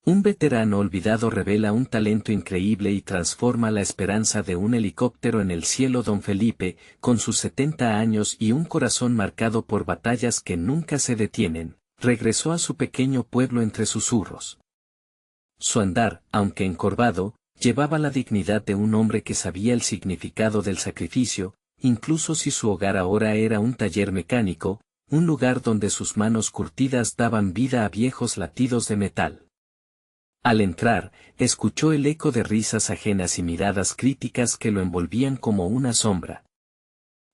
Un veterano olvidado revela un talento increíble y transforma la esperanza de un helicóptero en el cielo. Don Felipe, con sus 70 años y un corazón marcado por batallas que nunca se detienen, regresó a su pequeño pueblo entre susurros. Su andar, aunque encorvado, llevaba la dignidad de un hombre que sabía el significado del sacrificio, incluso si su hogar ahora era un taller mecánico, un lugar donde sus manos curtidas daban vida a viejos latidos de metal. Al entrar, escuchó el eco de risas ajenas y miradas críticas que lo envolvían como una sombra.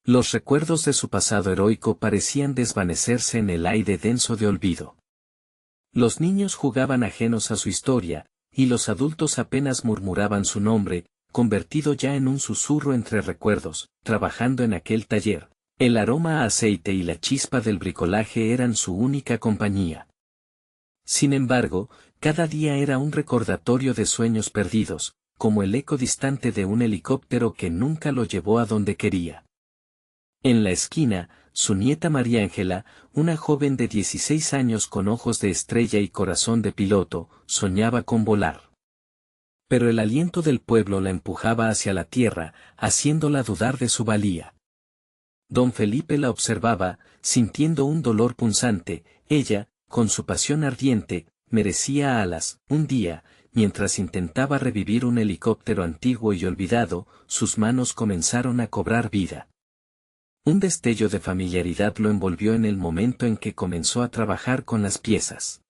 Los recuerdos de su pasado heroico parecían desvanecerse en el aire denso de olvido. Los niños jugaban ajenos a su historia, y los adultos apenas murmuraban su nombre, convertido ya en un susurro entre recuerdos. Trabajando en aquel taller, el aroma a aceite y la chispa del bricolaje eran su única compañía. Sin embargo, cada día era un recordatorio de sueños perdidos, como el eco distante de un helicóptero que nunca lo llevó a donde quería. En la esquina, su nieta María Ángela, una joven de 16 años con ojos de estrella y corazón de piloto, soñaba con volar. Pero el aliento del pueblo la empujaba hacia la tierra, haciéndola dudar de su valía. Don Felipe la observaba, sintiendo un dolor punzante. Ella, con su pasión ardiente, merecía alas. Un día, mientras intentaba revivir un helicóptero antiguo y olvidado, sus manos comenzaron a cobrar vida. Un destello de familiaridad lo envolvió en el momento en que comenzó a trabajar con las piezas.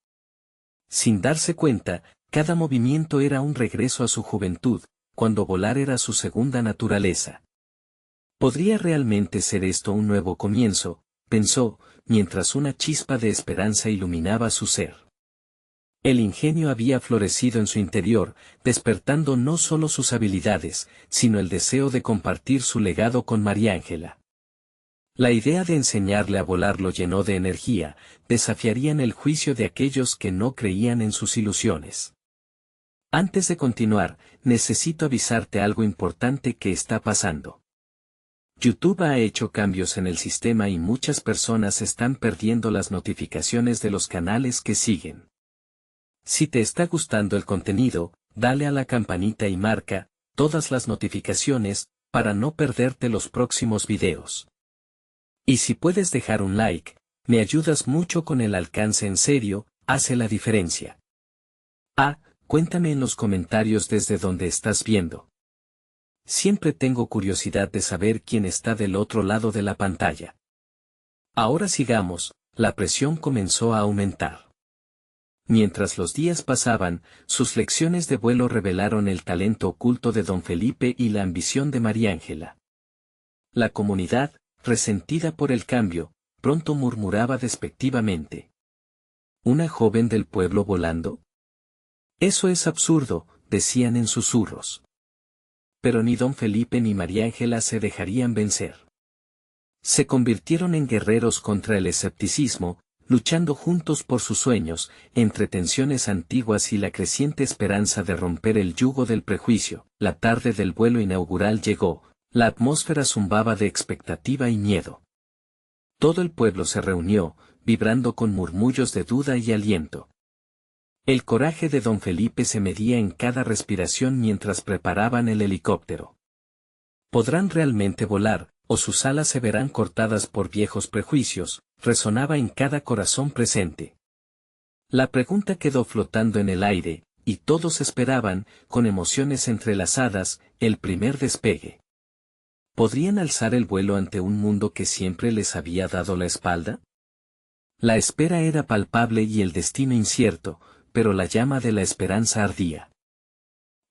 Sin darse cuenta, cada movimiento era un regreso a su juventud, cuando volar era su segunda naturaleza. ¿Podría realmente ser esto un nuevo comienzo?, pensó, mientras una chispa de esperanza iluminaba su ser. El ingenio había florecido en su interior, despertando no solo sus habilidades, sino el deseo de compartir su legado con María Ángela. La idea de enseñarle a volar lo llenó de energía. Desafiarían el juicio de aquellos que no creían en sus ilusiones. Antes de continuar, necesito avisarte algo importante que está pasando. YouTube ha hecho cambios en el sistema y muchas personas están perdiendo las notificaciones de los canales que siguen. Si te está gustando el contenido, dale a la campanita y marca todas las notificaciones para no perderte los próximos videos. Y si puedes dejar un like, me ayudas mucho con el alcance. En serio, hace la diferencia. Cuéntame en los comentarios desde donde estás viendo. Siempre tengo curiosidad de saber quién está del otro lado de la pantalla. Ahora sigamos. La presión comenzó a aumentar. Mientras los días pasaban, sus lecciones de vuelo revelaron el talento oculto de Don Felipe y la ambición de María Ángela. La comunidad, resentida por el cambio, pronto murmuraba despectivamente. ¿Una joven del pueblo volando? Eso es absurdo, decían en susurros. Pero ni Don Felipe ni María Ángela se dejarían vencer. Se convirtieron en guerreros contra el escepticismo, luchando juntos por sus sueños, entre tensiones antiguas y la creciente esperanza de romper el yugo del prejuicio. La tarde del vuelo inaugural llegó, la atmósfera zumbaba de expectativa y miedo. Todo el pueblo se reunió, vibrando con murmullos de duda y aliento. El coraje de Don Felipe se medía en cada respiración mientras preparaban el helicóptero. ¿Podrán realmente volar, o sus alas se verán cortadas por viejos prejuicios?, resonaba en cada corazón presente. La pregunta quedó flotando en el aire, y todos esperaban, con emociones entrelazadas, el primer despegue. ¿Podrían alzar el vuelo ante un mundo que siempre les había dado la espalda? La espera era palpable y el destino incierto, pero la llama de la esperanza ardía.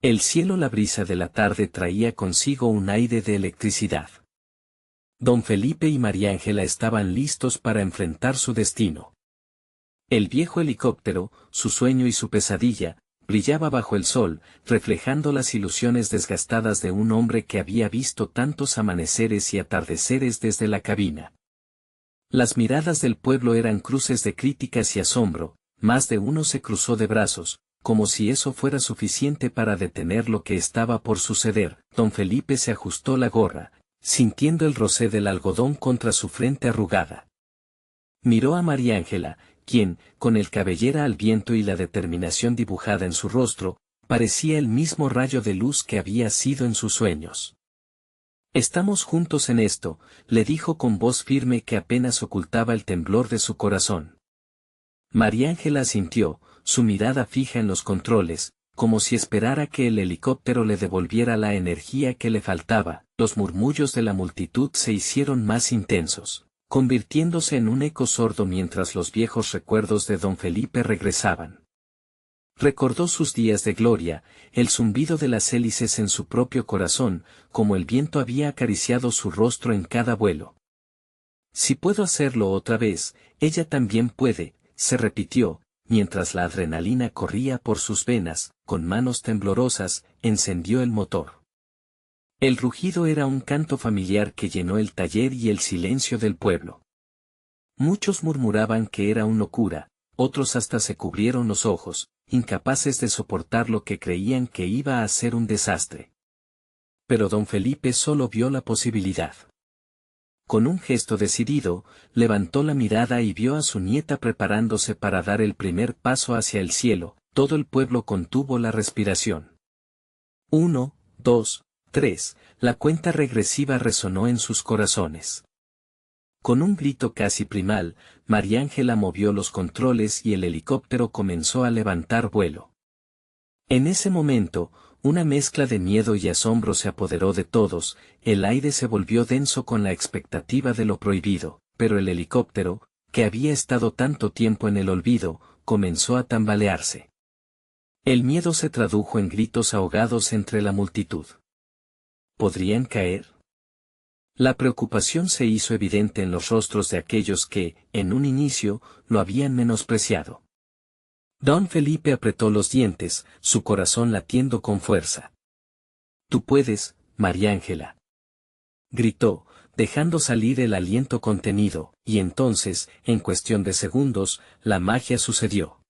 El cielo, la brisa de la tarde traía consigo un aire de electricidad. Don Felipe y María Ángela estaban listos para enfrentar su destino. El viejo helicóptero, su sueño y su pesadilla, brillaba bajo el sol, reflejando las ilusiones desgastadas de un hombre que había visto tantos amaneceres y atardeceres desde la cabina. Las miradas del pueblo eran cruces de críticas y asombro. Más de uno se cruzó de brazos, como si eso fuera suficiente para detener lo que estaba por suceder. Don Felipe se ajustó la gorra, sintiendo el roce del algodón contra su frente arrugada. Miró a María Ángela, quien, con el cabellera al viento y la determinación dibujada en su rostro, parecía el mismo rayo de luz que había sido en sus sueños. «Estamos juntos en esto», le dijo con voz firme que apenas ocultaba el temblor de su corazón. María Ángela asintió, su mirada fija en los controles, como si esperara que el helicóptero le devolviera la energía que le faltaba. Los murmullos de la multitud se hicieron más intensos, convirtiéndose en un eco sordo mientras los viejos recuerdos de don Felipe regresaban. Recordó sus días de gloria, el zumbido de las hélices en su propio corazón, como el viento había acariciado su rostro en cada vuelo. «Si puedo hacerlo otra vez, ella también puede», se repitió, mientras la adrenalina corría por sus venas. Con manos temblorosas, encendió el motor. El rugido era un canto familiar que llenó el taller y el silencio del pueblo. Muchos murmuraban que era una locura, otros hasta se cubrieron los ojos, incapaces de soportar lo que creían que iba a ser un desastre. Pero don Felipe solo vio la posibilidad. Con un gesto decidido, levantó la mirada y vio a su nieta preparándose para dar el primer paso hacia el cielo. Todo el pueblo contuvo la respiración. 1, 2, 3, la cuenta regresiva resonó en sus corazones. Con un grito casi primal, María Ángela movió los controles y el helicóptero comenzó a levantar vuelo. En ese momento, una mezcla de miedo y asombro se apoderó de todos, el aire se volvió denso con la expectativa de lo prohibido, pero el helicóptero, que había estado tanto tiempo en el olvido, comenzó a tambalearse. El miedo se tradujo en gritos ahogados entre la multitud. ¿Podrían caer? La preocupación se hizo evidente en los rostros de aquellos que, en un inicio, lo habían menospreciado. Don Felipe apretó los dientes, su corazón latiendo con fuerza. «Tú puedes, María Ángela», gritó, dejando salir el aliento contenido, y entonces, en cuestión de segundos, la magia sucedió.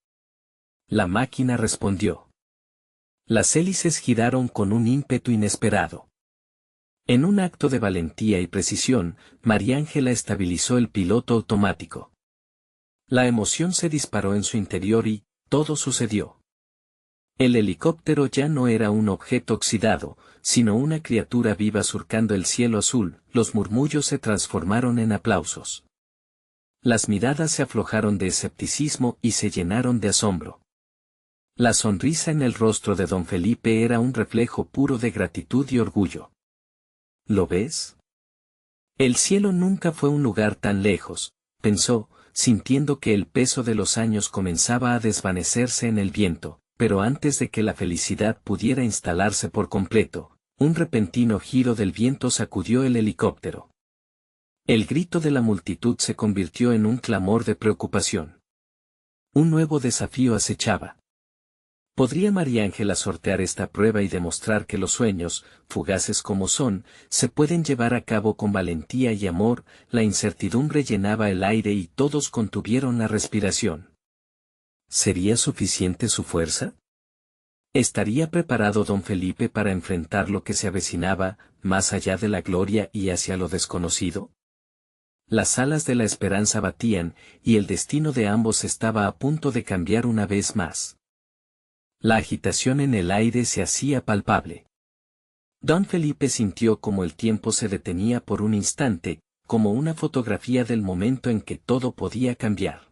La máquina respondió. Las hélices giraron con un ímpetu inesperado. En un acto de valentía y precisión, María Ángela estabilizó el piloto automático. La emoción se disparó en su interior y, todo sucedió. El helicóptero ya no era un objeto oxidado, sino una criatura viva surcando el cielo azul. Los murmullos se transformaron en aplausos. Las miradas se aflojaron de escepticismo y se llenaron de asombro. La sonrisa en el rostro de don Felipe era un reflejo puro de gratitud y orgullo. ¿Lo ves? El cielo nunca fue un lugar tan lejos, pensó, sintiendo que el peso de los años comenzaba a desvanecerse en el viento, pero antes de que la felicidad pudiera instalarse por completo, un repentino giro del viento sacudió el helicóptero. El grito de la multitud se convirtió en un clamor de preocupación. Un nuevo desafío acechaba. ¿Podría María Ángela sortear esta prueba y demostrar que los sueños, fugaces como son, se pueden llevar a cabo con valentía y amor? La incertidumbre llenaba el aire y todos contuvieron la respiración. ¿Sería suficiente su fuerza? ¿Estaría preparado don Felipe para enfrentar lo que se avecinaba, más allá de la gloria y hacia lo desconocido? Las alas de la esperanza batían, y el destino de ambos estaba a punto de cambiar una vez más. La agitación en el aire se hacía palpable. Don Felipe sintió como el tiempo se detenía por un instante, como una fotografía del momento en que todo podía cambiar.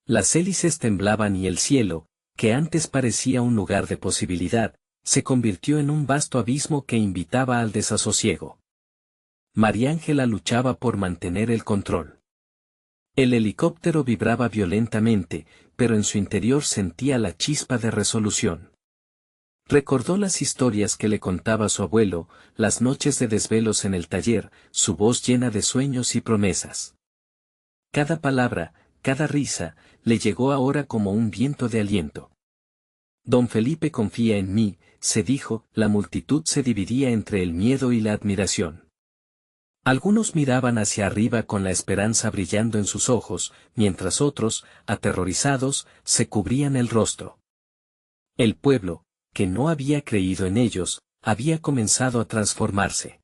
Las hélices temblaban y el cielo, que antes parecía un lugar de posibilidad, se convirtió en un vasto abismo que invitaba al desasosiego. María Ángela luchaba por mantener el control. El helicóptero vibraba violentamente, pero en su interior sentía la chispa de resolución. Recordó las historias que le contaba su abuelo, las noches de desvelos en el taller, su voz llena de sueños y promesas. Cada palabra, cada risa, le llegó ahora como un viento de aliento. Don Felipe confía en mí, se dijo. La multitud se dividía entre el miedo y la admiración. Algunos miraban hacia arriba con la esperanza brillando en sus ojos, mientras otros, aterrorizados, se cubrían el rostro. El pueblo, que no había creído en ellos, había comenzado a transformarse.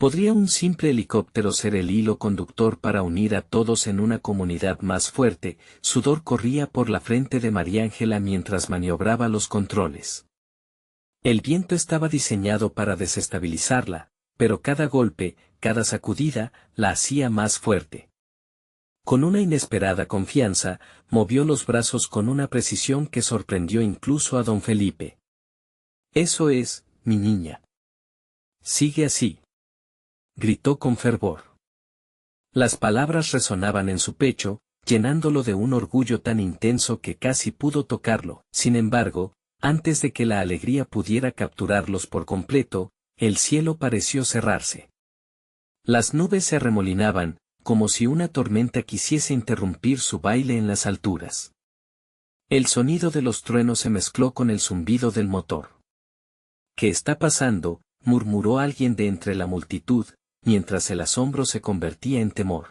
¿Podría un simple helicóptero ser el hilo conductor para unir a todos en una comunidad más fuerte? Sudor corría por la frente de María Ángela mientras maniobraba los controles. El viento estaba diseñado para desestabilizarla, pero cada golpe, cada sacudida, la hacía más fuerte. Con una inesperada confianza, movió los brazos con una precisión que sorprendió incluso a don Felipe. «Eso es, mi niña. Sigue así», gritó con fervor. Las palabras resonaban en su pecho, llenándolo de un orgullo tan intenso que casi pudo tocarlo. Sin embargo, antes de que la alegría pudiera capturarlos por completo, el cielo pareció cerrarse. Las nubes se arremolinaban, como si una tormenta quisiese interrumpir su baile en las alturas. El sonido de los truenos se mezcló con el zumbido del motor. «¿Qué está pasando?», murmuró alguien de entre la multitud, mientras el asombro se convertía en temor.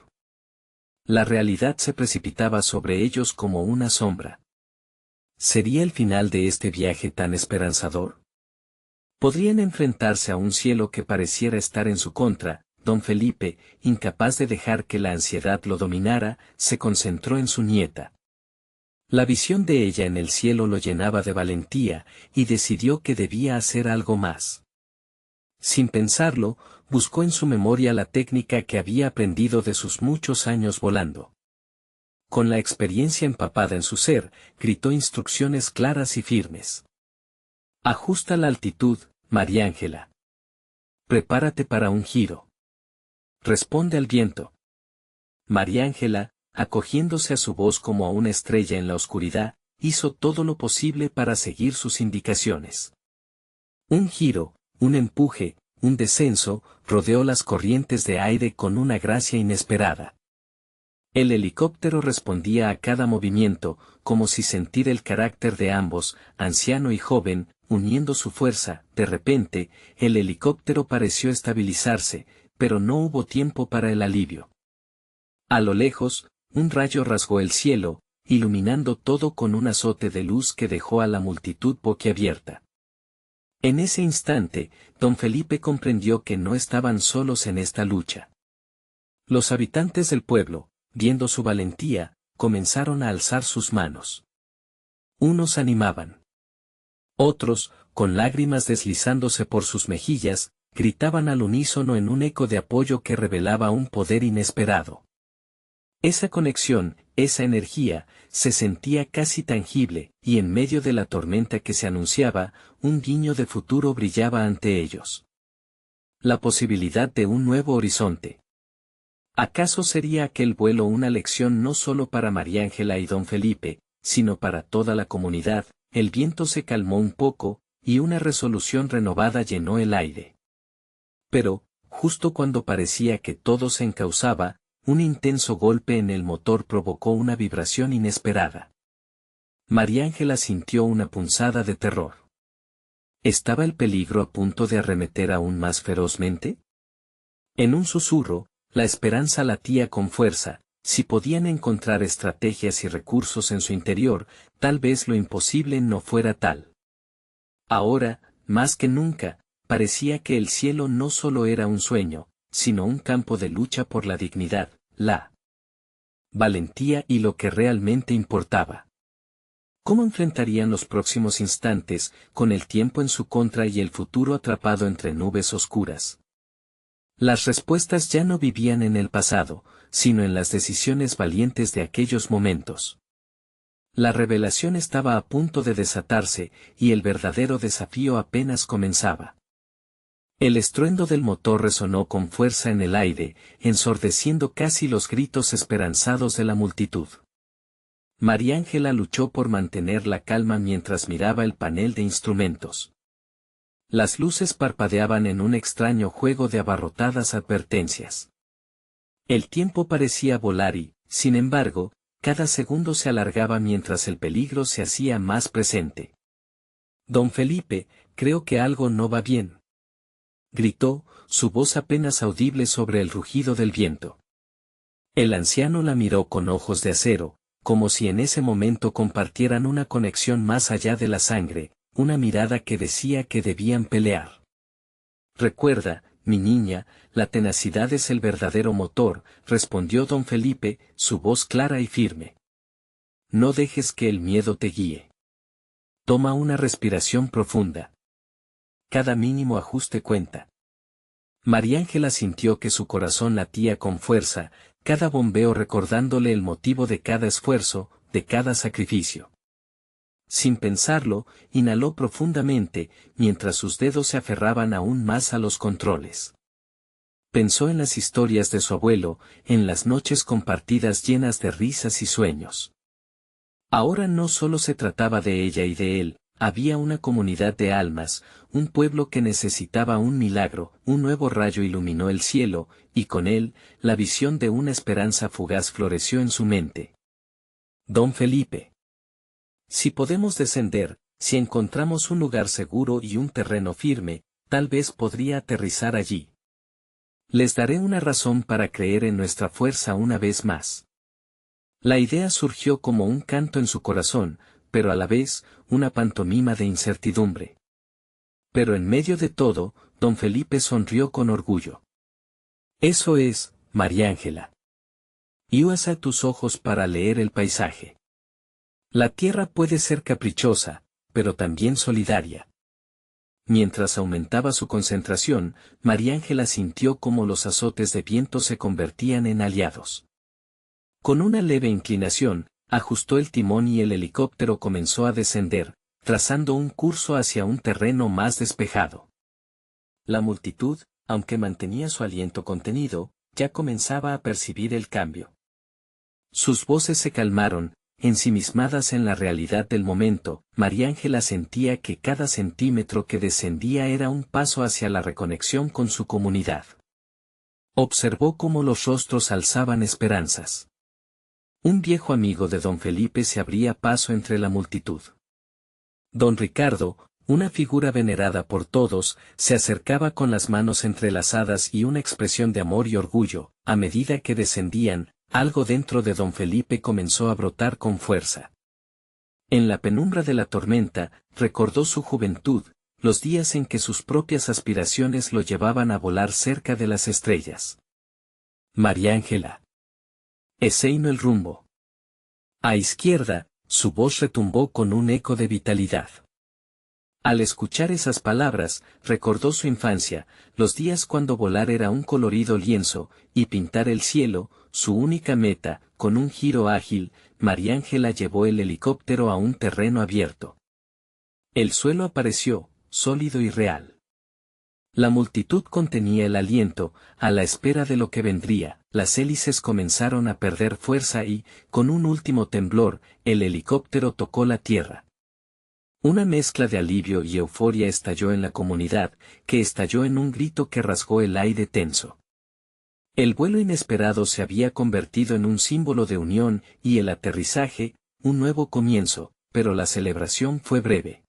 La realidad se precipitaba sobre ellos como una sombra. ¿Sería el final de este viaje tan esperanzador? ¿Podrían enfrentarse a un cielo que pareciera estar en su contra? Don Felipe, incapaz de dejar que la ansiedad lo dominara, se concentró en su nieta. La visión de ella en el cielo lo llenaba de valentía, y decidió que debía hacer algo más. Sin pensarlo, buscó en su memoria la técnica que había aprendido de sus muchos años volando. Con la experiencia empapada en su ser, gritó instrucciones claras y firmes. «Ajusta la altitud, María Ángela. Prepárate para un giro. Responde al viento». María Ángela, acogiéndose a su voz como a una estrella en la oscuridad, hizo todo lo posible para seguir sus indicaciones. Un giro, un empuje, un descenso, rodeó las corrientes de aire con una gracia inesperada. El helicóptero respondía a cada movimiento, como si sentir el carácter de ambos, anciano y joven, uniendo su fuerza. De repente, el helicóptero pareció estabilizarse, pero no hubo tiempo para el alivio. A lo lejos, un rayo rasgó el cielo, iluminando todo con un azote de luz que dejó a la multitud boquiabierta. En ese instante, don Felipe comprendió que no estaban solos en esta lucha. Los habitantes del pueblo, viendo su valentía, comenzaron a alzar sus manos. Unos animaban. Otros, con lágrimas deslizándose por sus mejillas, gritaban al unísono en un eco de apoyo que revelaba un poder inesperado. Esa conexión, esa energía, se sentía casi tangible, y en medio de la tormenta que se anunciaba, un guiño de futuro brillaba ante ellos. La posibilidad de un nuevo horizonte. ¿Acaso sería aquel vuelo una lección no solo para María Ángela y don Felipe, sino para toda la comunidad? El viento se calmó un poco, y una resolución renovada llenó el aire. Pero, justo cuando parecía que todo se encauzaba, un intenso golpe en el motor provocó una vibración inesperada. María Ángela sintió una punzada de terror. ¿Estaba el peligro a punto de arremeter aún más ferozmente? En un susurro, la esperanza latía con fuerza. Si podían encontrar estrategias y recursos en su interior, tal vez lo imposible no fuera tal. Ahora, más que nunca, parecía que el cielo no solo era un sueño, sino un campo de lucha por la dignidad, la valentía y lo que realmente importaba. ¿Cómo enfrentarían los próximos instantes, con el tiempo en su contra y el futuro atrapado entre nubes oscuras? Las respuestas ya no vivían en el pasado, sino en las decisiones valientes de aquellos momentos. La revelación estaba a punto de desatarse, y el verdadero desafío apenas comenzaba. El estruendo del motor resonó con fuerza en el aire, ensordeciendo casi los gritos esperanzados de la multitud. María Ángela luchó por mantener la calma mientras miraba el panel de instrumentos. Las luces parpadeaban en un extraño juego de abarrotadas advertencias. El tiempo parecía volar y, sin embargo, cada segundo se alargaba mientras el peligro se hacía más presente. «Don Felipe, creo que algo no va bien», gritó, su voz apenas audible sobre el rugido del viento. El anciano la miró con ojos de acero, como si en ese momento compartieran una conexión más allá de la sangre, una mirada que decía que debían pelear. «Recuerda, mi niña, la tenacidad es el verdadero motor, respondió don Felipe, su voz clara y firme. No dejes que el miedo te guíe. Toma una respiración profunda. Cada mínimo ajuste cuenta. María Ángela sintió que su corazón latía con fuerza, cada bombeo recordándole el motivo de cada esfuerzo, de cada sacrificio. Sin pensarlo, inhaló profundamente, mientras sus dedos se aferraban aún más a los controles. Pensó en las historias de su abuelo, en las noches compartidas llenas de risas y sueños. Ahora no solo se trataba de ella y de él, había una comunidad de almas, un pueblo que necesitaba un milagro, un nuevo rayo iluminó el cielo, y con él, la visión de una esperanza fugaz floreció en su mente. Don Felipe. Si podemos descender, si encontramos un lugar seguro y un terreno firme, tal vez podría aterrizar allí. Les daré una razón para creer en nuestra fuerza una vez más. La idea surgió como un canto en su corazón, pero a la vez, una pantomima de incertidumbre. Pero en medio de todo, don Felipe sonrió con orgullo. Eso es, María Ángela. Y usa tus ojos para leer el paisaje. La tierra puede ser caprichosa, pero también solidaria. Mientras aumentaba su concentración, María Ángela sintió cómo los azotes de viento se convertían en aliados. Con una leve inclinación, ajustó el timón y el helicóptero comenzó a descender, trazando un curso hacia un terreno más despejado. La multitud, aunque mantenía su aliento contenido, ya comenzaba a percibir el cambio. Sus voces se calmaron, ensimismadas en la realidad del momento. María Ángela sentía que cada centímetro que descendía era un paso hacia la reconexión con su comunidad. Observó cómo los rostros alzaban esperanzas. Un viejo amigo de don Felipe se abría paso entre la multitud. Don Ricardo, una figura venerada por todos, se acercaba con las manos entrelazadas y una expresión de amor y orgullo. A medida que descendían, algo dentro de don Felipe comenzó a brotar con fuerza. En la penumbra de la tormenta, recordó su juventud, los días en que sus propias aspiraciones lo llevaban a volar cerca de las estrellas. María Ángela. Eseino el rumbo. A izquierda, su voz retumbó con un eco de vitalidad. Al escuchar esas palabras, recordó su infancia, los días cuando volar era un colorido lienzo, y pintar el cielo, su única meta. Con un giro ágil, María Ángela llevó el helicóptero a un terreno abierto. El suelo apareció, sólido y real. La multitud contenía el aliento, a la espera de lo que vendría. Las hélices comenzaron a perder fuerza y, con un último temblor, el helicóptero tocó la tierra. Una mezcla de alivio y euforia estalló en la comunidad, que estalló en un grito que rasgó el aire tenso. El vuelo inesperado se había convertido en un símbolo de unión y el aterrizaje, un nuevo comienzo, pero la celebración fue breve.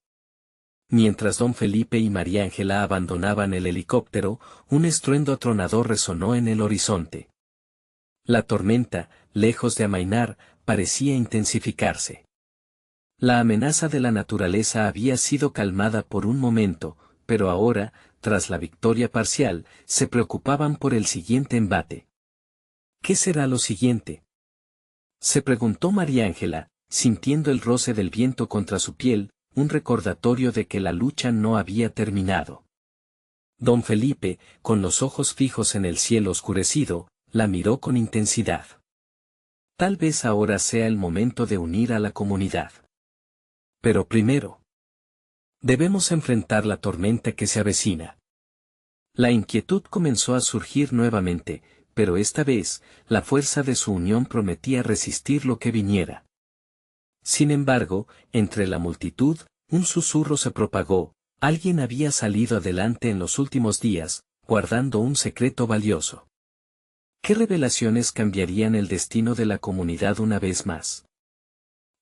Mientras don Felipe y María Ángela abandonaban el helicóptero, un estruendo atronador resonó en el horizonte. La tormenta, lejos de amainar, parecía intensificarse. La amenaza de la naturaleza había sido calmada por un momento, pero ahora, tras la victoria parcial, se preocupaban por el siguiente embate. ¿Qué será lo siguiente? Se preguntó María Ángela, sintiendo el roce del viento contra su piel, un recordatorio de que la lucha no había terminado. Don Felipe, con los ojos fijos en el cielo oscurecido, la miró con intensidad. Tal vez ahora sea el momento de unir a la comunidad. Pero primero, debemos enfrentar la tormenta que se avecina. La inquietud comenzó a surgir nuevamente, pero esta vez, la fuerza de su unión prometía resistir lo que viniera. Sin embargo, entre la multitud, un susurro se propagó: alguien había salido adelante en los últimos días, guardando un secreto valioso. ¿Qué revelaciones cambiarían el destino de la comunidad una vez más?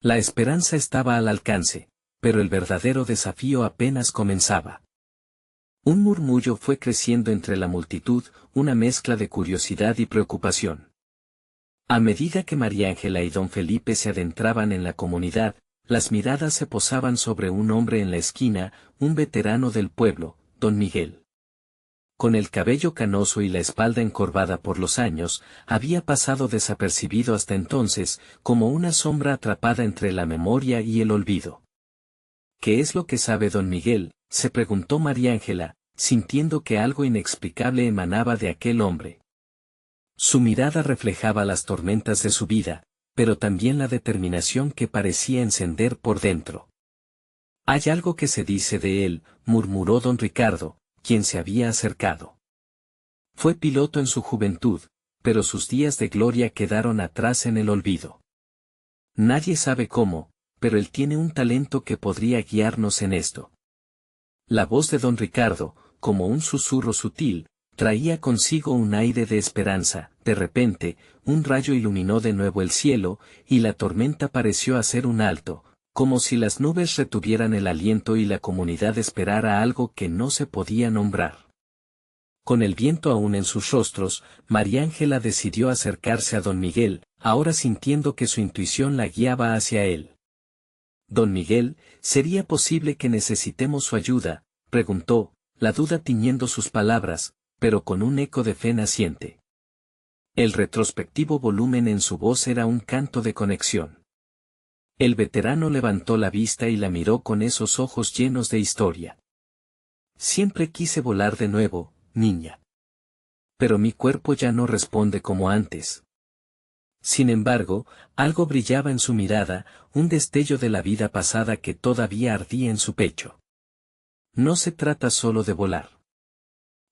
La esperanza estaba al alcance, pero el verdadero desafío apenas comenzaba. Un murmullo fue creciendo entre la multitud, una mezcla de curiosidad y preocupación. A medida que María Ángela y don Felipe se adentraban en la comunidad, las miradas se posaban sobre un hombre en la esquina, un veterano del pueblo, don Miguel. con el cabello canoso y la espalda encorvada por los años, había pasado desapercibido hasta entonces, como una sombra atrapada entre la memoria y el olvido. ¿Qué es lo que sabe don Miguel?, se preguntó María Ángela, sintiendo que algo inexplicable emanaba de aquel hombre. Su mirada reflejaba las tormentas de su vida, pero también la determinación que parecía encender por dentro. «Hay algo que se dice de él», murmuró don Ricardo, quien se había acercado. Fue piloto en su juventud, pero sus días de gloria quedaron atrás en el olvido. Nadie sabe cómo, pero él tiene un talento que podría guiarnos en esto. La voz de don Ricardo, como un susurro sutil, traía consigo un aire de esperanza. De repente, un rayo iluminó de nuevo el cielo, y la tormenta pareció hacer un alto, como si las nubes retuvieran el aliento y la comunidad esperara algo que no se podía nombrar. Con el viento aún en sus rostros, María Ángela decidió acercarse a don Miguel, ahora sintiendo que su intuición la guiaba hacia él. «Don Miguel, ¿sería posible que necesitemos su ayuda?», preguntó, la duda tiñendo sus palabras, pero con un eco de fe naciente. El retrospectivo volumen en su voz era un canto de conexión. El veterano levantó la vista y la miró con esos ojos llenos de historia. «Siempre quise volar de nuevo, niña. Pero mi cuerpo ya no responde como antes». Sin embargo, algo brillaba en su mirada, un destello de la vida pasada que todavía ardía en su pecho. «No se trata solo de volar.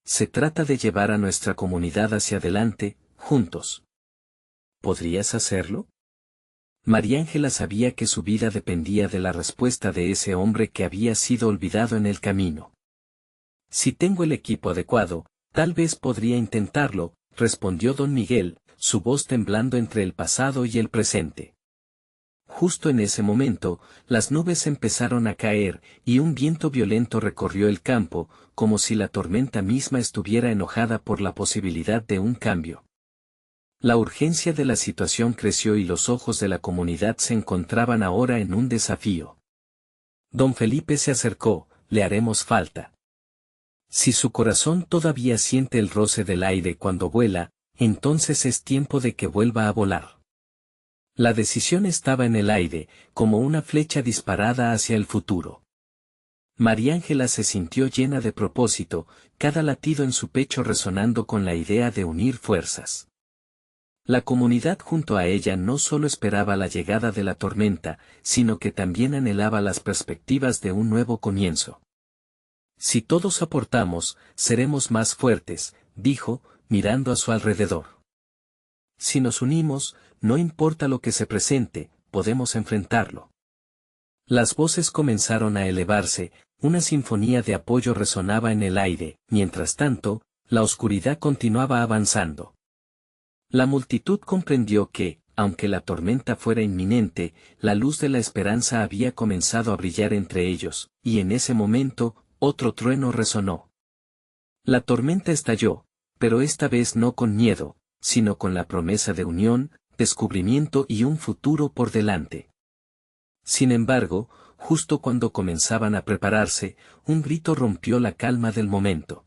Se trata de llevar a nuestra comunidad hacia adelante, juntos». «¿Podrías hacerlo?». María Ángela sabía que su vida dependía de la respuesta de ese hombre que había sido olvidado en el camino. «Si tengo el equipo adecuado, tal vez podría intentarlo», respondió don Miguel, su voz temblando entre el pasado y el presente. Justo en ese momento, las nubes empezaron a caer, y un viento violento recorrió el campo, como si la tormenta misma estuviera enojada por la posibilidad de un cambio. La urgencia de la situación creció y los ojos de la comunidad se encontraban ahora en un desafío. Don Felipe se acercó: «Le haremos falta. Si su corazón todavía siente el roce del aire cuando vuela, entonces es tiempo de que vuelva a volar». La decisión estaba en el aire, como una flecha disparada hacia el futuro. María Ángela se sintió llena de propósito, cada latido en su pecho resonando con la idea de unir fuerzas. La comunidad junto a ella no solo esperaba la llegada de la tormenta, sino que también anhelaba las perspectivas de un nuevo comienzo. «Si todos aportamos, seremos más fuertes», dijo, mirando a su alrededor. «Si nos unimos, no importa lo que se presente, podemos enfrentarlo». Las voces comenzaron a elevarse, una sinfonía de apoyo resonaba en el aire. Mientras tanto, la oscuridad continuaba avanzando. La multitud comprendió que, aunque la tormenta fuera inminente, la luz de la esperanza había comenzado a brillar entre ellos, y en ese momento, otro trueno resonó. La tormenta estalló, pero esta vez no con miedo, sino con la promesa de unión, descubrimiento y un futuro por delante. Sin embargo, justo cuando comenzaban a prepararse, un grito rompió la calma del momento.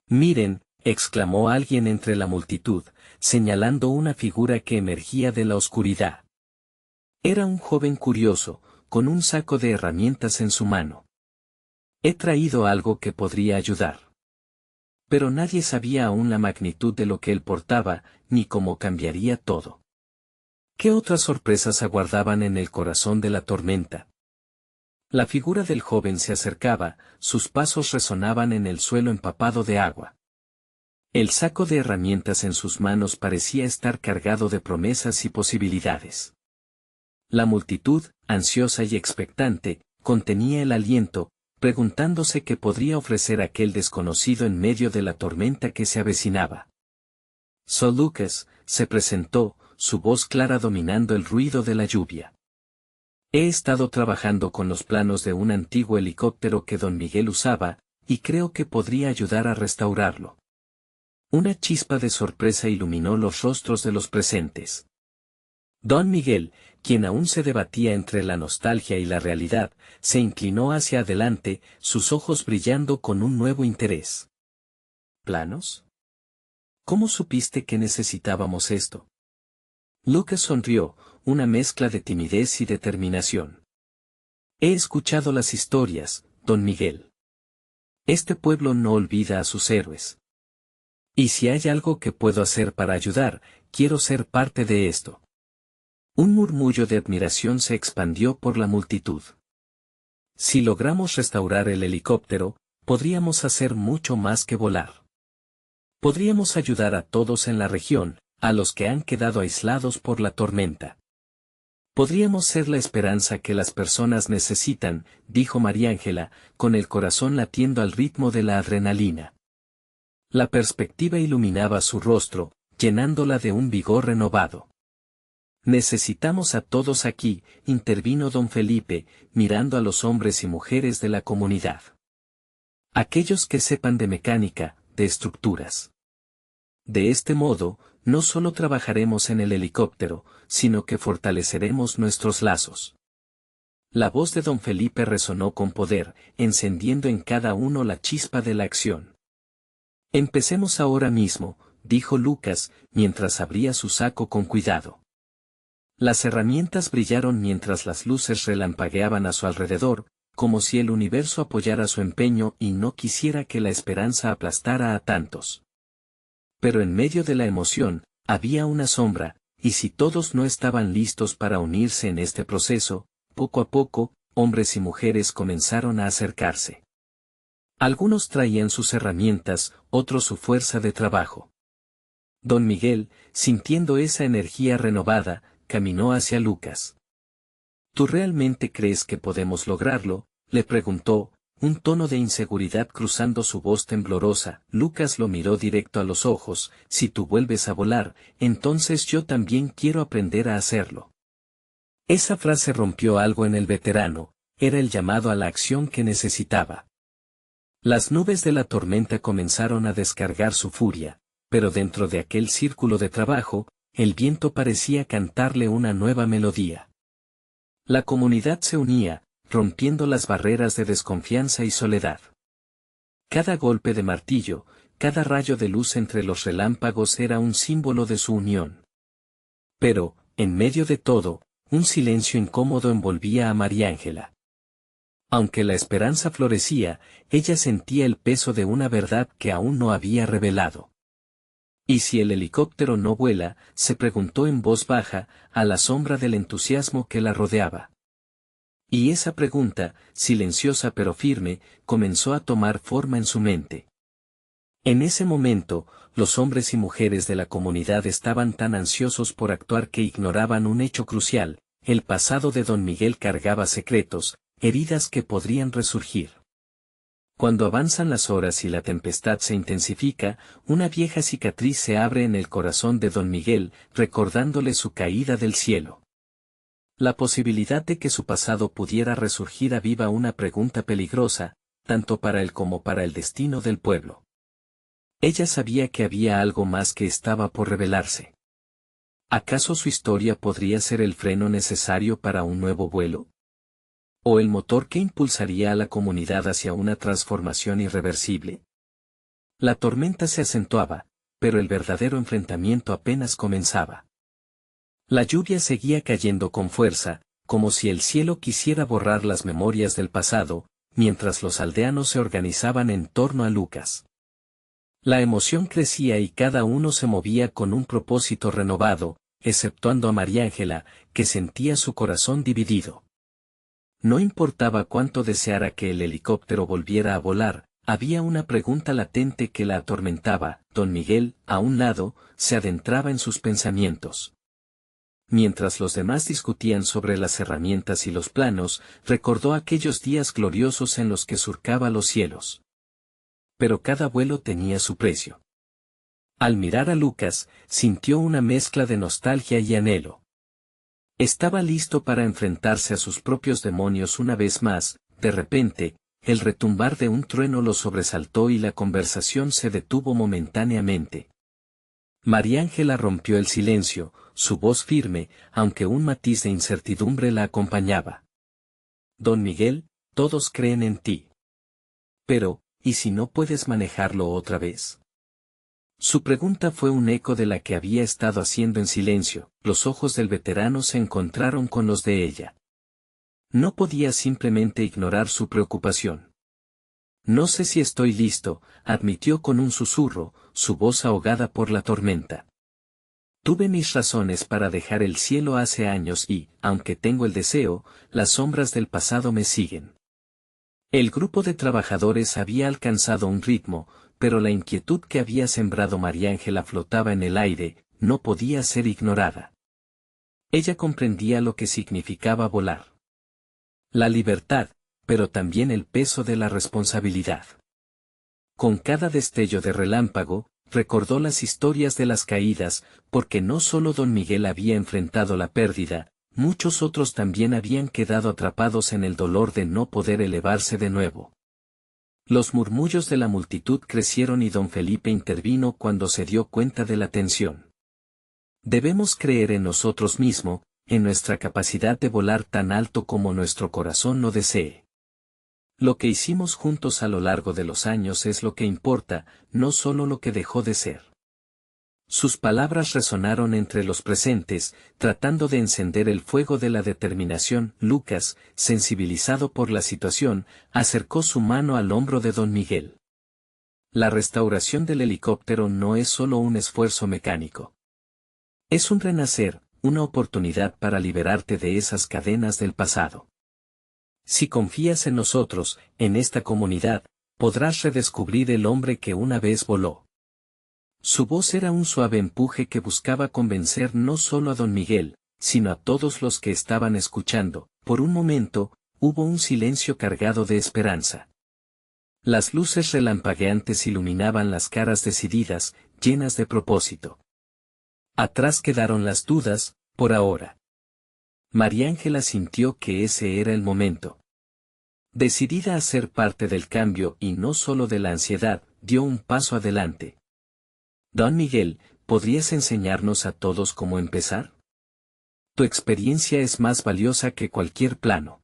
«Miren», exclamó alguien entre la multitud, señalando una figura que emergía de la oscuridad. Era un joven curioso, con un saco de herramientas en su mano. «He traído algo que podría ayudar». Pero nadie sabía aún la magnitud de lo que él portaba, ni cómo cambiaría todo. ¿Qué otras sorpresas aguardaban en el corazón de la tormenta? La figura del joven se acercaba, sus pasos resonaban en el suelo empapado de agua. El saco de herramientas en sus manos parecía estar cargado de promesas y posibilidades. La multitud, ansiosa y expectante, contenía el aliento, preguntándose qué podría ofrecer aquel desconocido en medio de la tormenta que se avecinaba. Sir Lucas se presentó, su voz clara dominando el ruido de la lluvia. «He estado trabajando con los planos de un antiguo helicóptero que don Miguel usaba, y creo que podría ayudar a restaurarlo». Una chispa de sorpresa iluminó los rostros de los presentes. Don Miguel, quien aún se debatía entre la nostalgia y la realidad, se inclinó hacia adelante, sus ojos brillando con un nuevo interés. ¿Planos? ¿Cómo supiste que necesitábamos esto? Lucas sonrió, una mezcla de timidez y determinación. He escuchado las historias, don Miguel. Este pueblo no olvida a sus héroes. Y si hay algo que puedo hacer para ayudar, quiero ser parte de esto. Un murmullo de admiración se expandió por la multitud. Si logramos restaurar el helicóptero, podríamos hacer mucho más que volar. Podríamos ayudar a todos en la región, a los que han quedado aislados por la tormenta. Podríamos ser la esperanza que las personas necesitan, dijo María Ángela, con el corazón latiendo al ritmo de la adrenalina. La perspectiva iluminaba su rostro, llenándola de un vigor renovado. Necesitamos a todos aquí, intervino don Felipe, mirando a los hombres y mujeres de la comunidad. Aquellos que sepan de mecánica, de estructuras. De este modo, no solo trabajaremos en el helicóptero, sino que fortaleceremos nuestros lazos. La voz de don Felipe resonó con poder, encendiendo en cada uno la chispa de la acción. Empecemos ahora mismo, dijo Lucas, mientras abría su saco con cuidado. Las herramientas brillaron mientras las luces relampagueaban a su alrededor, como si el universo apoyara su empeño y no quisiera que la esperanza aplastara a tantos. Pero en medio de la emoción, había una sombra, y si todos no estaban listos para unirse en este proceso, poco a poco, hombres y mujeres comenzaron a acercarse. Algunos traían sus herramientas, otros su fuerza de trabajo. Don Miguel, sintiendo esa energía renovada, caminó hacia Lucas. ¿Tú realmente crees que podemos lograrlo?, le preguntó, un tono de inseguridad cruzando su voz temblorosa. Lucas lo miró directo a los ojos. Si tú vuelves a volar, entonces yo también quiero aprender a hacerlo. Esa frase rompió algo en el veterano, era el llamado a la acción que necesitaba. Las nubes de la tormenta comenzaron a descargar su furia, pero dentro de aquel círculo de trabajo, el viento parecía cantarle una nueva melodía. La comunidad se unía, rompiendo las barreras de desconfianza y soledad. Cada golpe de martillo, cada rayo de luz entre los relámpagos era un símbolo de su unión. Pero, en medio de todo, un silencio incómodo envolvía a María Ángela. Aunque la esperanza florecía, ella sentía el peso de una verdad que aún no había revelado. ¿Y si el helicóptero no vuela?, se preguntó en voz baja, a la sombra del entusiasmo que la rodeaba. Y esa pregunta, silenciosa pero firme, comenzó a tomar forma en su mente. En ese momento, los hombres y mujeres de la comunidad estaban tan ansiosos por actuar que ignoraban un hecho crucial: el pasado de don Miguel cargaba secretos, heridas que podrían resurgir. Cuando avanzan las horas y la tempestad se intensifica, una vieja cicatriz se abre en el corazón de don Miguel, recordándole su caída del cielo. La posibilidad de que su pasado pudiera resurgir aviva una pregunta peligrosa, tanto para él como para el destino del pueblo. Ella sabía que había algo más que estaba por revelarse. ¿Acaso su historia podría ser el freno necesario para un nuevo vuelo? ¿O el motor que impulsaría a la comunidad hacia una transformación irreversible? La tormenta se acentuaba, pero el verdadero enfrentamiento apenas comenzaba. La lluvia seguía cayendo con fuerza, como si el cielo quisiera borrar las memorias del pasado, mientras los aldeanos se organizaban en torno a Lucas. La emoción crecía y cada uno se movía con un propósito renovado, exceptuando a María Ángela, que sentía su corazón dividido. No importaba cuánto deseara que el helicóptero volviera a volar, había una pregunta latente que la atormentaba. Don Miguel, a un lado, se adentraba en sus pensamientos. Mientras los demás discutían sobre las herramientas y los planos, recordó aquellos días gloriosos en los que surcaba los cielos. Pero cada vuelo tenía su precio. Al mirar a Lucas, sintió una mezcla de nostalgia y anhelo. Estaba listo para enfrentarse a sus propios demonios una vez más. De repente, el retumbar de un trueno lo sobresaltó y la conversación se detuvo momentáneamente. María Ángela rompió el silencio, su voz firme, aunque un matiz de incertidumbre la acompañaba. Don Miguel, todos creen en ti. Pero, ¿y si no puedes manejarlo otra vez? Su pregunta fue un eco de la que había estado haciendo en silencio. Los ojos del veterano se encontraron con los de ella. No podía simplemente ignorar su preocupación. No sé si estoy listo, admitió con un susurro, su voz ahogada por la tormenta. Tuve mis razones para dejar el cielo hace años y, aunque tengo el deseo, las sombras del pasado me siguen. El grupo de trabajadores había alcanzado un ritmo, pero la inquietud que había sembrado María Ángela flotaba en el aire, no podía ser ignorada. Ella comprendía lo que significaba volar. La libertad, pero también el peso de la responsabilidad. Con cada destello de relámpago, recordó las historias de las caídas, porque no solo don Miguel había enfrentado la pérdida, muchos otros también habían quedado atrapados en el dolor de no poder elevarse de nuevo. Los murmullos de la multitud crecieron y don Felipe intervino cuando se dio cuenta de la tensión. Debemos creer en nosotros mismos, en nuestra capacidad de volar tan alto como nuestro corazón lo desee. Lo que hicimos juntos a lo largo de los años es lo que importa, no solo lo que dejó de ser. Sus palabras resonaron entre los presentes, tratando de encender el fuego de la determinación. Lucas, sensibilizado por la situación, acercó su mano al hombro de don Miguel. La restauración del helicóptero no es solo un esfuerzo mecánico. Es un renacer, una oportunidad para liberarte de esas cadenas del pasado. Si confías en nosotros, en esta comunidad, podrás redescubrir el hombre que una vez voló. Su voz era un suave empuje que buscaba convencer no solo a don Miguel, sino a todos los que estaban escuchando. Por un momento, hubo un silencio cargado de esperanza. Las luces relampagueantes iluminaban las caras decididas, llenas de propósito. Atrás quedaron las dudas, por ahora. María Ángela sintió que ese era el momento. Decidida a ser parte del cambio y no solo de la ansiedad, dio un paso adelante. Don Miguel, ¿podrías enseñarnos a todos cómo empezar? Tu experiencia es más valiosa que cualquier plano.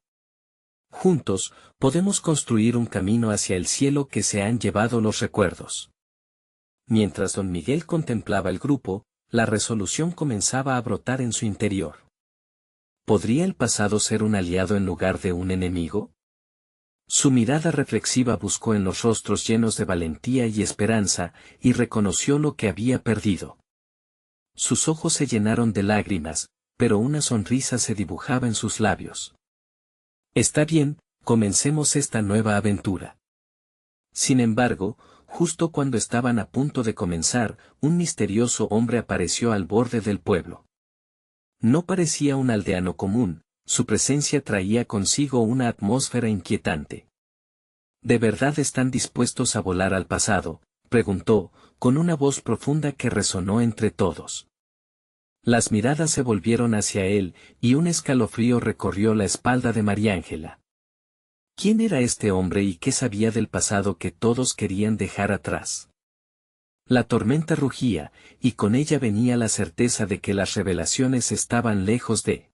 Juntos, podemos construir un camino hacia el cielo que se han llevado los recuerdos. Mientras don Miguel contemplaba el grupo, la resolución comenzaba a brotar en su interior. ¿Podría el pasado ser un aliado en lugar de un enemigo? Su mirada reflexiva buscó en los rostros llenos de valentía y esperanza, y reconoció lo que había perdido. Sus ojos se llenaron de lágrimas, pero una sonrisa se dibujaba en sus labios. Está bien, comencemos esta nueva aventura. Sin embargo, justo cuando estaban a punto de comenzar, un misterioso hombre apareció al borde del pueblo. No parecía un aldeano común, su presencia traía consigo una atmósfera inquietante. ¿De verdad están dispuestos a volar al pasado?, preguntó, con una voz profunda que resonó entre todos. Las miradas se volvieron hacia él, y un escalofrío recorrió la espalda de María Ángela. ¿Quién era este hombre y qué sabía del pasado que todos querían dejar atrás? La tormenta rugía, y con ella venía la certeza de que las revelaciones estaban lejos de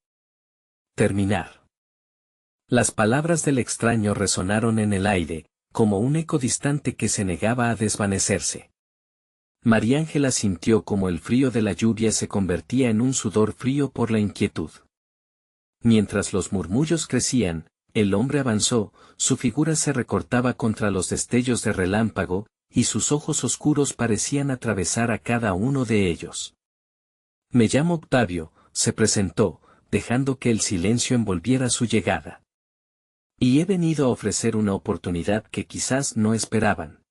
terminar. Las palabras del extraño resonaron en el aire, como un eco distante que se negaba a desvanecerse. María Ángela sintió como el frío de la lluvia se convertía en un sudor frío por la inquietud. Mientras los murmullos crecían, el hombre avanzó, su figura se recortaba contra los destellos de relámpago, y sus ojos oscuros parecían atravesar a cada uno de ellos. Me llamo Octavio, se presentó, dejando que el silencio envolviera su llegada. Y he venido a ofrecer una oportunidad que quizás no esperaban.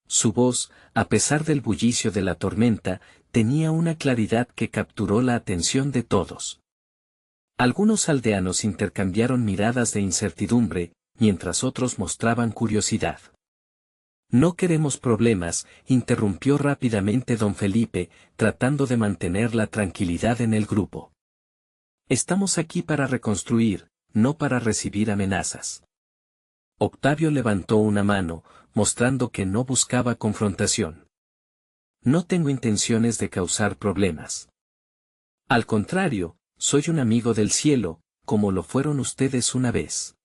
Su voz, a pesar del bullicio de la tormenta, tenía una claridad que capturó la atención de todos. Algunos aldeanos intercambiaron miradas de incertidumbre, mientras otros mostraban curiosidad. No queremos problemas, interrumpió rápidamente don Felipe, tratando de mantener la tranquilidad en el grupo. Estamos aquí para reconstruir, no para recibir amenazas. Octavio levantó una mano, mostrando que no buscaba confrontación. No tengo intenciones de causar problemas. Al contrario, soy un amigo del cielo, como lo fueron ustedes una vez.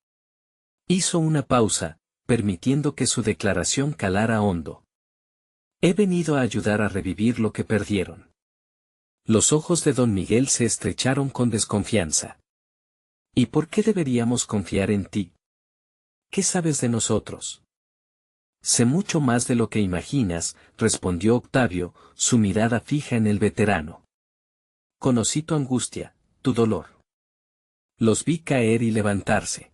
Hizo una pausa, permitiendo que su declaración calara hondo. He venido a ayudar a revivir lo que perdieron. Los ojos de don Miguel se estrecharon con desconfianza. ¿Y por qué deberíamos confiar en ti? ¿Qué sabes de nosotros? Sé mucho más de lo que imaginas, respondió Octavio, su mirada fija en el veterano. Conocí tu angustia, tu dolor. Los vi caer y levantarse.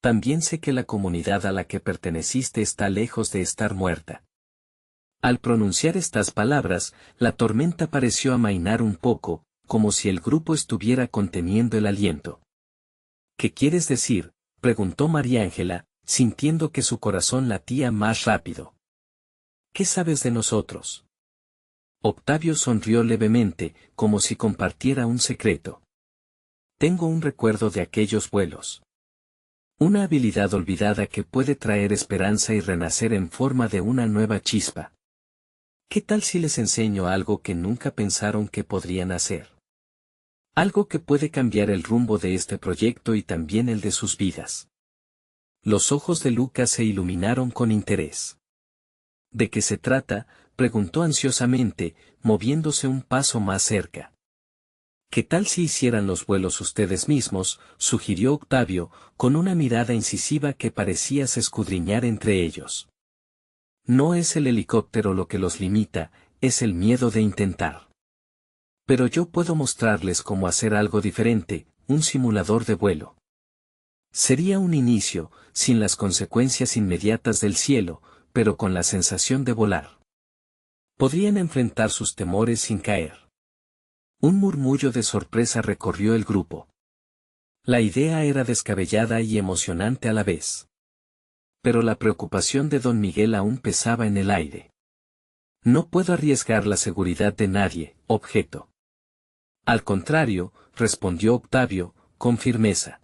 También sé que la comunidad a la que perteneciste está lejos de estar muerta. Al pronunciar estas palabras, la tormenta pareció amainar un poco, como si el grupo estuviera conteniendo el aliento. ¿Qué quieres decir?, preguntó María Ángela, sintiendo que su corazón latía más rápido. ¿Qué sabes de nosotros? Octavio sonrió levemente, como si compartiera un secreto. Tengo un recuerdo de aquellos vuelos. Una habilidad olvidada que puede traer esperanza y renacer en forma de una nueva chispa. ¿Qué tal si les enseño algo que nunca pensaron que podrían hacer? Algo que puede cambiar el rumbo de este proyecto y también el de sus vidas. Los ojos de Lucas se iluminaron con interés. ¿De qué se trata?, preguntó ansiosamente, moviéndose un paso más cerca. ¿Qué tal si hicieran los vuelos ustedes mismos?, sugirió Octavio, con una mirada incisiva que parecía escudriñar entre ellos. No es el helicóptero lo que los limita, es el miedo de intentar. Pero yo puedo mostrarles cómo hacer algo diferente, un simulador de vuelo. Sería un inicio, sin las consecuencias inmediatas del cielo, pero con la sensación de volar. Podrían enfrentar sus temores sin caer. Un murmullo de sorpresa recorrió el grupo. La idea era descabellada y emocionante a la vez. Pero la preocupación de don Miguel aún pesaba en el aire. No puedo arriesgar la seguridad de nadie, objetó. Al contrario, respondió Octavio, con firmeza.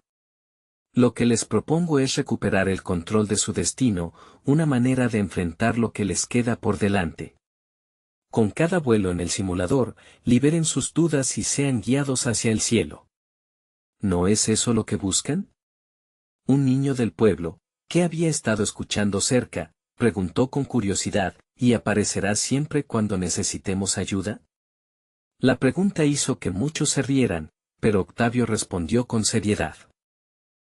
Lo que les propongo es recuperar el control de su destino, una manera de enfrentar lo que les queda por delante. Con cada vuelo en el simulador, liberen sus dudas y sean guiados hacia el cielo. ¿No es eso lo que buscan? Un niño del pueblo, que había estado escuchando cerca, preguntó con curiosidad, ¿y aparecerá siempre cuando necesitemos ayuda? La pregunta hizo que muchos se rieran, pero Octavio respondió con seriedad.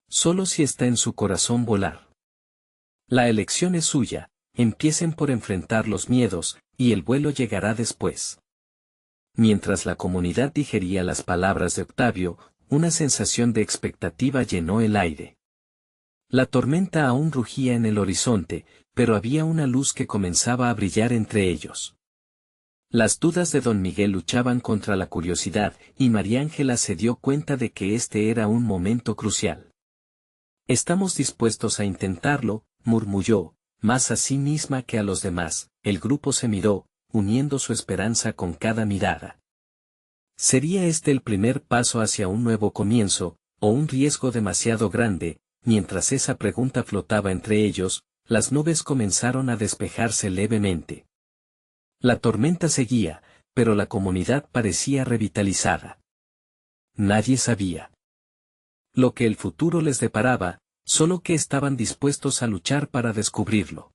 Solo si está en su corazón volar. La elección es suya, empiecen por enfrentar los miedos, y el vuelo llegará después. Mientras la comunidad digería las palabras de Octavio, una sensación de expectativa llenó el aire. La tormenta aún rugía en el horizonte, pero había una luz que comenzaba a brillar entre ellos. Las dudas de don Miguel luchaban contra la curiosidad, y María Ángela se dio cuenta de que este era un momento crucial. Estamos dispuestos a intentarlo, murmulló, más a sí misma que a los demás. El grupo se miró, uniendo su esperanza con cada mirada. ¿Sería este el primer paso hacia un nuevo comienzo, o un riesgo demasiado grande? Mientras esa pregunta flotaba entre ellos, las nubes comenzaron a despejarse levemente. La tormenta seguía, pero la comunidad parecía revitalizada. Nadie sabía lo que el futuro les deparaba, solo que estaban dispuestos a luchar para descubrirlo.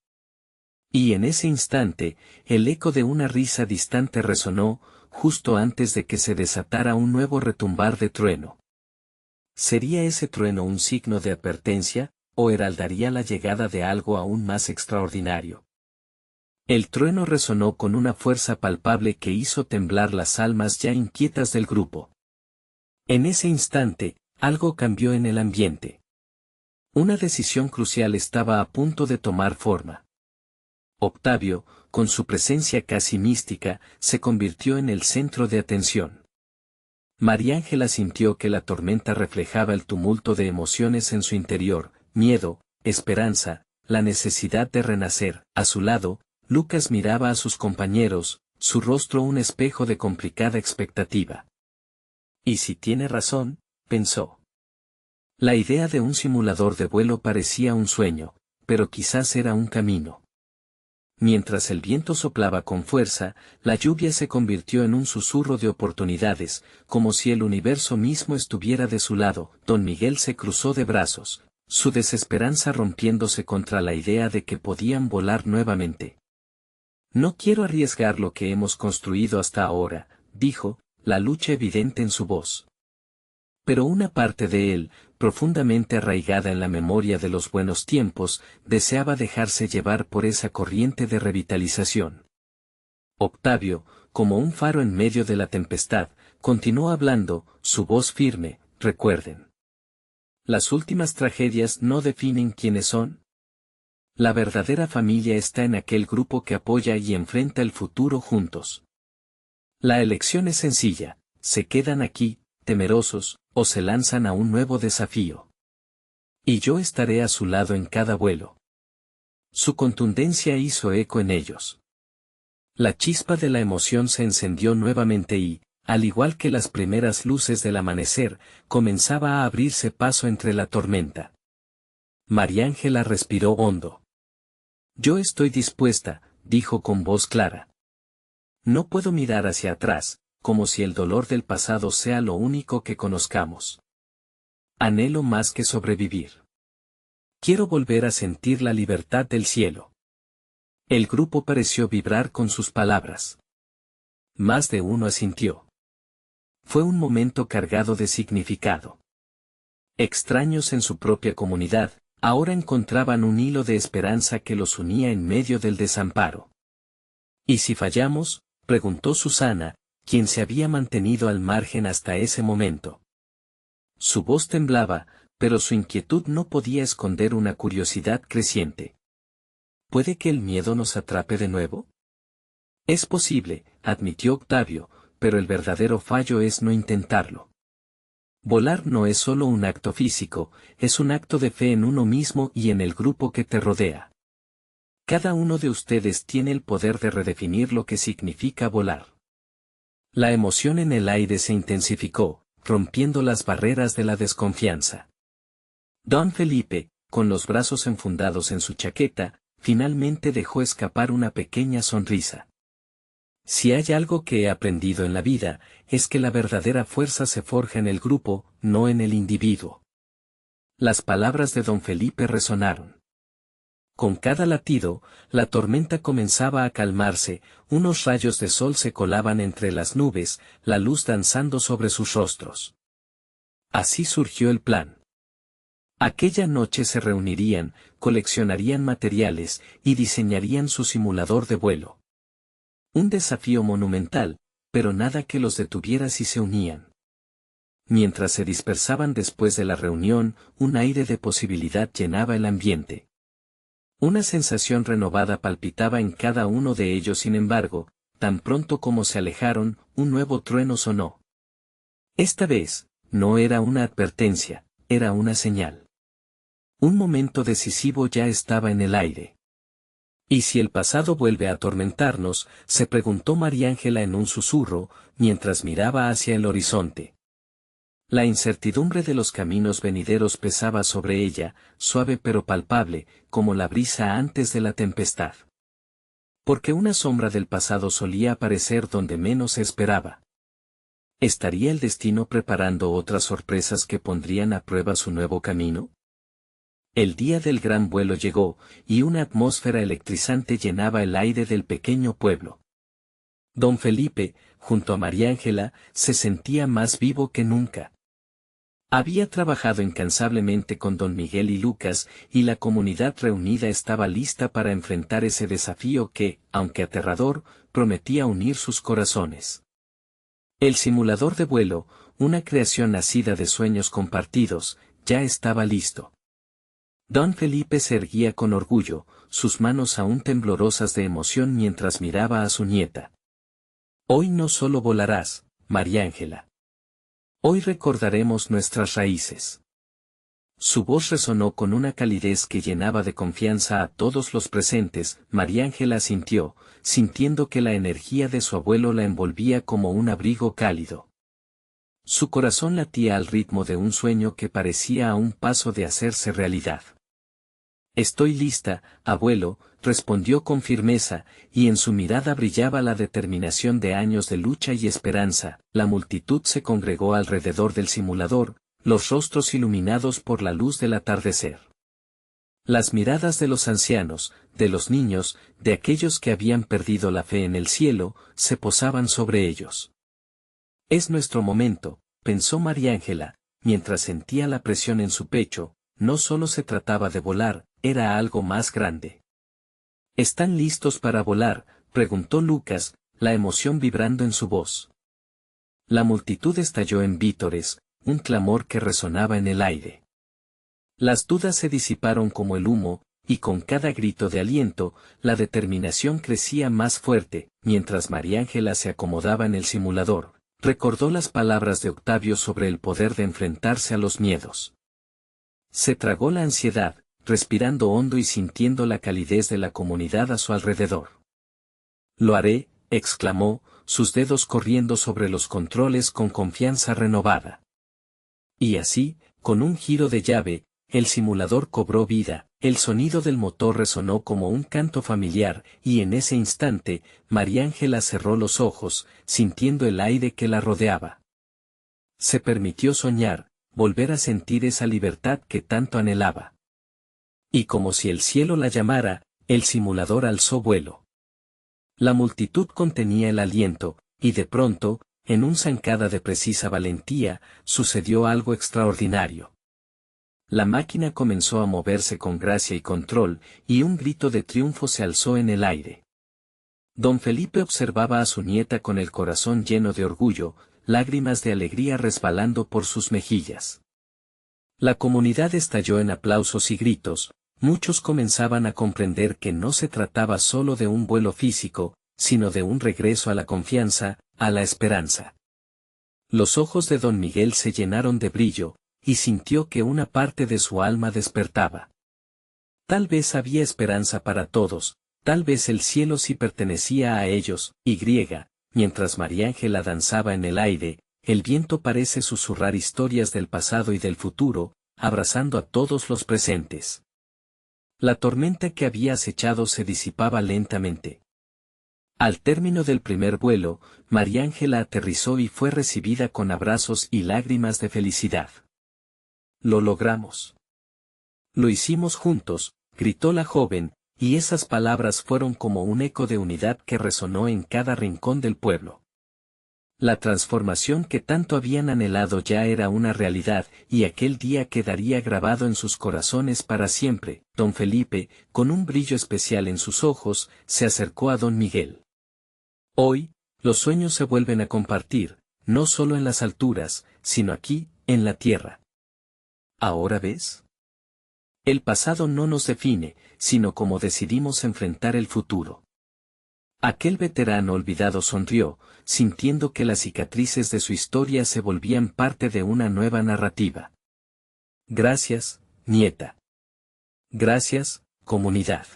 Y en ese instante, el eco de una risa distante resonó, justo antes de que se desatara un nuevo retumbar de trueno. ¿Sería ese trueno un signo de advertencia, o heraldaría la llegada de algo aún más extraordinario? El trueno resonó con una fuerza palpable que hizo temblar las almas ya inquietas del grupo. En ese instante, algo cambió en el ambiente. Una decisión crucial estaba a punto de tomar forma. Octavio, con su presencia casi mística, se convirtió en el centro de atención. María Ángela sintió que la tormenta reflejaba el tumulto de emociones en su interior, miedo, esperanza, la necesidad de renacer. A su lado, Lucas miraba a sus compañeros, su rostro un espejo de complicada expectativa. ¿Y si tiene razón?, pensó. La idea de un simulador de vuelo parecía un sueño, pero quizás era un camino. Mientras el viento soplaba con fuerza, la lluvia se convirtió en un susurro de oportunidades, como si el universo mismo estuviera de su lado. Don Miguel se cruzó de brazos, su desesperanza rompiéndose contra la idea de que podían volar nuevamente. No quiero arriesgar lo que hemos construido hasta ahora, dijo, la lucha evidente en su voz. Pero una parte de él, profundamente arraigada en la memoria de los buenos tiempos, deseaba dejarse llevar por esa corriente de revitalización. Octavio, como un faro en medio de la tempestad, continuó hablando, su voz firme, recuerden. Las últimas tragedias no definen quiénes son. La verdadera familia está en aquel grupo que apoya y enfrenta el futuro juntos. La elección es sencilla, se quedan aquí, temerosos, o se lanzan a un nuevo desafío. Y yo estaré a su lado en cada vuelo. Su contundencia hizo eco en ellos. La chispa de la emoción se encendió nuevamente y, al igual que las primeras luces del amanecer, comenzaba a abrirse paso entre la tormenta. Mariángela respiró hondo. Yo estoy dispuesta, dijo con voz clara. No puedo mirar hacia atrás, como si el dolor del pasado sea lo único que conozcamos. Anhelo más que sobrevivir. Quiero volver a sentir la libertad del cielo. El grupo pareció vibrar con sus palabras. Más de uno asintió. Fue un momento cargado de significado. Extraños en su propia comunidad, ahora encontraban un hilo de esperanza que los unía en medio del desamparo. ¿Y si fallamos?, preguntó Susana, quien se había mantenido al margen hasta ese momento. Su voz temblaba, pero su inquietud no podía esconder una curiosidad creciente. ¿Puede que el miedo nos atrape de nuevo? Es posible, admitió Octavio, pero el verdadero fallo es no intentarlo. Volar no es solo un acto físico, es un acto de fe en uno mismo y en el grupo que te rodea. Cada uno de ustedes tiene el poder de redefinir lo que significa volar. La emoción en el aire se intensificó, rompiendo las barreras de la desconfianza. Don Felipe, con los brazos enfundados en su chaqueta, finalmente dejó escapar una pequeña sonrisa. Si hay algo que he aprendido en la vida, es que la verdadera fuerza se forja en el grupo, no en el individuo. Las palabras de don Felipe resonaron. Con cada latido, la tormenta comenzaba a calmarse, unos rayos de sol se colaban entre las nubes, la luz danzando sobre sus rostros. Así surgió el plan. Aquella noche se reunirían, coleccionarían materiales, y diseñarían su simulador de vuelo. Un desafío monumental, pero nada que los detuviera si se unían. Mientras se dispersaban después de la reunión, un aire de posibilidad llenaba el ambiente. Una sensación renovada palpitaba en cada uno de ellos. Sin embargo, tan pronto como se alejaron, un nuevo trueno sonó. Esta vez, no era una advertencia, era una señal. Un momento decisivo ya estaba en el aire. ¿Y si el pasado vuelve a atormentarnos?, se preguntó Mariángela en un susurro, mientras miraba hacia el horizonte. La incertidumbre de los caminos venideros pesaba sobre ella, suave pero palpable, como la brisa antes de la tempestad. Porque una sombra del pasado solía aparecer donde menos se esperaba. ¿Estaría el destino preparando otras sorpresas que pondrían a prueba su nuevo camino? El día del gran vuelo llegó, y una atmósfera electrizante llenaba el aire del pequeño pueblo. Don Felipe, junto a Mariángela, se sentía más vivo que nunca. Había trabajado incansablemente con don Miguel y Lucas, y la comunidad reunida estaba lista para enfrentar ese desafío que, aunque aterrador, prometía unir sus corazones. El simulador de vuelo, una creación nacida de sueños compartidos, ya estaba listo. Don Felipe se erguía con orgullo, sus manos aún temblorosas de emoción mientras miraba a su nieta. Hoy no solo volarás, Mariángela. Hoy recordaremos nuestras raíces. Su voz resonó con una calidez que llenaba de confianza a todos los presentes. Mariángela asintió, sintiendo que la energía de su abuelo la envolvía como un abrigo cálido. Su corazón latía al ritmo de un sueño que parecía a un paso de hacerse realidad. Estoy lista, abuelo, respondió con firmeza, y en su mirada brillaba la determinación de años de lucha y esperanza. La multitud se congregó alrededor del simulador, los rostros iluminados por la luz del atardecer. Las miradas de los ancianos, de los niños, de aquellos que habían perdido la fe en el cielo, se posaban sobre ellos. Es nuestro momento, pensó María Ángela, mientras sentía la presión en su pecho. No solo se trataba de volar, era algo más grande. ¿Están listos para volar?, preguntó Lucas, la emoción vibrando en su voz. La multitud estalló en vítores, un clamor que resonaba en el aire. Las dudas se disiparon como el humo, y con cada grito de aliento, la determinación crecía más fuerte. Mientras María Ángela se acomodaba en el simulador, recordó las palabras de Octavio sobre el poder de enfrentarse a los miedos. Se tragó la ansiedad, respirando hondo y sintiendo la calidez de la comunidad a su alrededor. «Lo haré», exclamó, sus dedos corriendo sobre los controles con confianza renovada. Y así, con un giro de llave, el simulador cobró vida, el sonido del motor resonó como un canto familiar, y en ese instante, María Ángela cerró los ojos, sintiendo el aire que la rodeaba. Se permitió soñar, volver a sentir esa libertad que tanto anhelaba. Y como si el cielo la llamara, el simulador alzó vuelo. La multitud contenía el aliento, y de pronto, en un zancada de precisa valentía, sucedió algo extraordinario. La máquina comenzó a moverse con gracia y control, y un grito de triunfo se alzó en el aire. Don Felipe observaba a su nieta con el corazón lleno de orgullo, lágrimas de alegría resbalando por sus mejillas. La comunidad estalló en aplausos y gritos. Muchos comenzaban a comprender que no se trataba solo de un vuelo físico, sino de un regreso a la confianza, a la esperanza. Los ojos de don Miguel se llenaron de brillo, y sintió que una parte de su alma despertaba. Tal vez había esperanza para todos, tal vez el cielo sí pertenecía a ellos. Mientras María Ángela danzaba en el aire, el viento parece susurrar historias del pasado y del futuro, abrazando a todos los presentes. La tormenta que había acechado se disipaba lentamente. Al término del primer vuelo, María Ángela aterrizó y fue recibida con abrazos y lágrimas de felicidad. «Lo logramos. Lo hicimos juntos», gritó la joven, y esas palabras fueron como un eco de unidad que resonó en cada rincón del pueblo. La transformación que tanto habían anhelado ya era una realidad, y aquel día quedaría grabado en sus corazones para siempre. Don Felipe, con un brillo especial en sus ojos, se acercó a don Miguel. «Hoy, los sueños se vuelven a compartir, no solo en las alturas, sino aquí, en la tierra. ¿Ahora ves? El pasado no nos define, sino cómo decidimos enfrentar el futuro». Aquel veterano olvidado sonrió, sintiendo que las cicatrices de su historia se volvían parte de una nueva narrativa. «Gracias, nieta. Gracias, comunidad».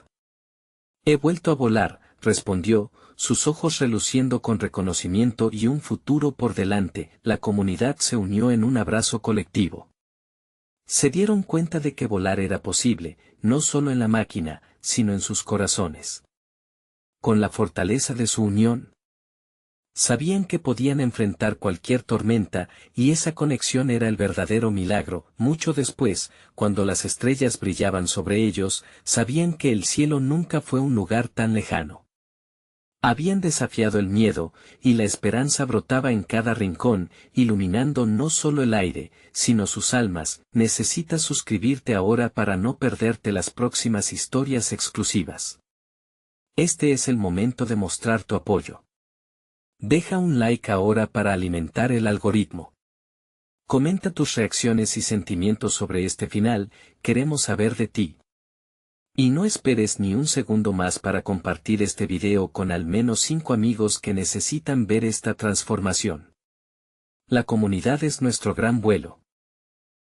«He vuelto a volar», respondió, sus ojos reluciendo con reconocimiento y un futuro por delante. La comunidad se unió en un abrazo colectivo. Se dieron cuenta de que volar era posible, no solo en la máquina, sino en sus corazones. Con la fortaleza de su unión, sabían que podían enfrentar cualquier tormenta, y esa conexión era el verdadero milagro. Mucho después, cuando las estrellas brillaban sobre ellos, sabían que el cielo nunca fue un lugar tan lejano. Habían desafiado el miedo, y la esperanza brotaba en cada rincón, iluminando no solo el aire, sino sus almas. Necesitas suscribirte ahora para no perderte las próximas historias exclusivas. Este es el momento de mostrar tu apoyo. Deja un like ahora para alimentar el algoritmo. Comenta tus reacciones y sentimientos sobre este final, queremos saber de ti. Y no esperes ni un segundo más para compartir este video con al menos 5 amigos que necesitan ver esta transformación. La comunidad es nuestro gran vuelo.